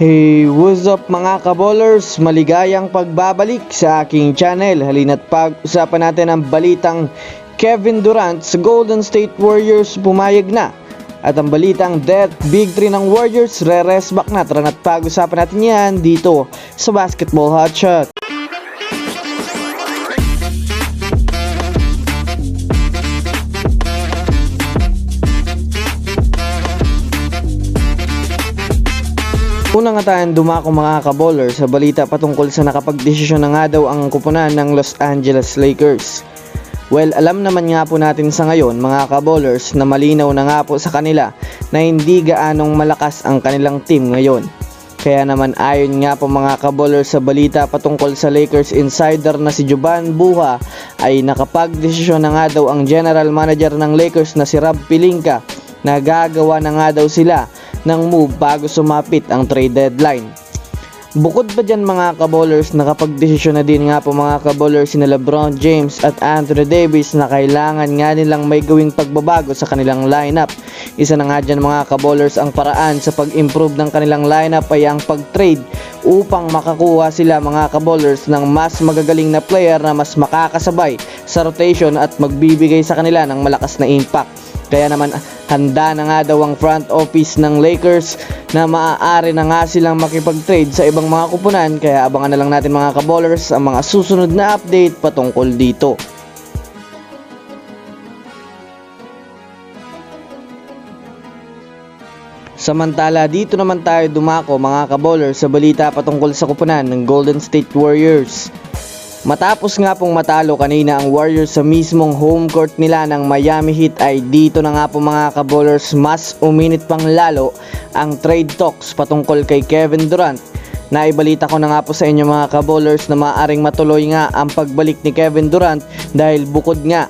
Hey, what's up mga kaballers? Maligayang pagbabalik sa aking channel. Halina't pag-usapan natin ang balitang Kevin Durant sa Golden State Warriors pumayag na. At ang balitang Death Big 3 ng Warriors re-rest back na. Tara na't pag-usapan natin yan dito sa Basketball Hotshot. Una nga tayong dumako mga kaballers sa balita patungkol sa nakapagdesisyon na nga daw ang kupunan ng Los Angeles Lakers. Well, alam naman nga po natin sa ngayon mga kaballers na malinaw na nga po sa kanila na hindi gaanong malakas ang kanilang team ngayon. Kaya naman ayon nga po mga kaballers sa balita patungkol sa Lakers insider na si Jovan Buha ay nakapagdesisyon na nga daw ang general manager ng Lakers na si Rob Pelinka na gagawa na nga daw sila ng move bago sumapit ang trade deadline. Bukod pa dyan mga kaballers, nakapagdesisyon na din nga po mga kaballers sina LeBron James at Anthony Davis na kailangan nga nilang may gawing pagbabago sa kanilang lineup. Isa na nga dyan mga kaballers ang paraan sa pag-improve ng kanilang lineup ay ang pag-trade upang makakuha sila mga kaballers ng mas magagaling na player na mas makakasabay sa rotation at magbibigay sa kanila ng malakas na impact. Kaya naman handa na nga daw ang front office ng Lakers na maaari na nga silang makipag-trade sa ibang mga kupunan. Kaya abangan na lang natin mga kaballers ang mga susunod na update patungkol dito. Samantala dito naman tayo dumako mga kaballers sa balita patungkol sa kupunan ng Golden State Warriors. Matapos nga pong matalo kanina ang Warriors sa mismong home court nila ng Miami Heat ay dito na nga po mga kaballers mas uminit pang lalo ang trade talks patungkol kay Kevin Durant. Naibalita ko na nga po sa inyo mga kaballers na maaaring matuloy nga ang pagbalik ni Kevin Durant dahil bukod nga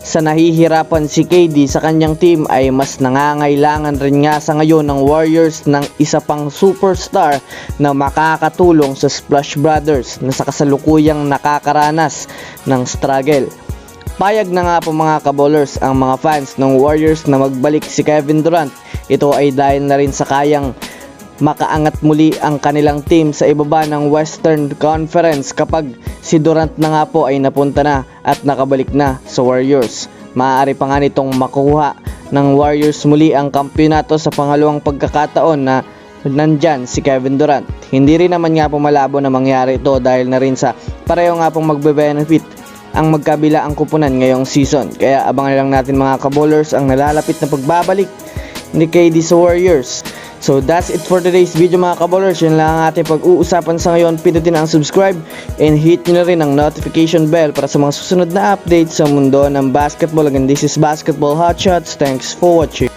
sa nahihirapan si KD sa kanyang team ay mas nangangailangan rin nga sa ngayon ng Warriors ng isa pang superstar na makakatulong sa Splash Brothers na sa kasalukuyang nakakaranas ng struggle. Payag na nga po mga kaballers ang mga fans ng Warriors na magbalik si Kevin Durant. Ito ay dahil na rin sa kayang makaangat muli ang kanilang team sa ibaba ng Western Conference kapag si Durant na nga po ay napunta na at nakabalik na sa Warriors. Maaari pa nga nitong makuha ng Warriors muli ang kampyonato sa pangalawang pagkakataon na nandyan si Kevin Durant. Hindi rin naman nga po malabo na mangyari ito dahil na rin sa pareho nga pong magbe-benefit ang magkabila ang kupunan ngayong season. Kaya abangan lang natin mga kaballers ang nalalapit na pagbabalik ni KD sa Warriors. So that's it for today's video mga kaballers. Yun lang ang ating pag-uusapan sa ngayon. Pindutin ang subscribe and hit nyo na rin ang notification bell para sa mga susunod na updates sa mundo ng basketball. Again, this is Basketball Hotshots. Thanks for watching.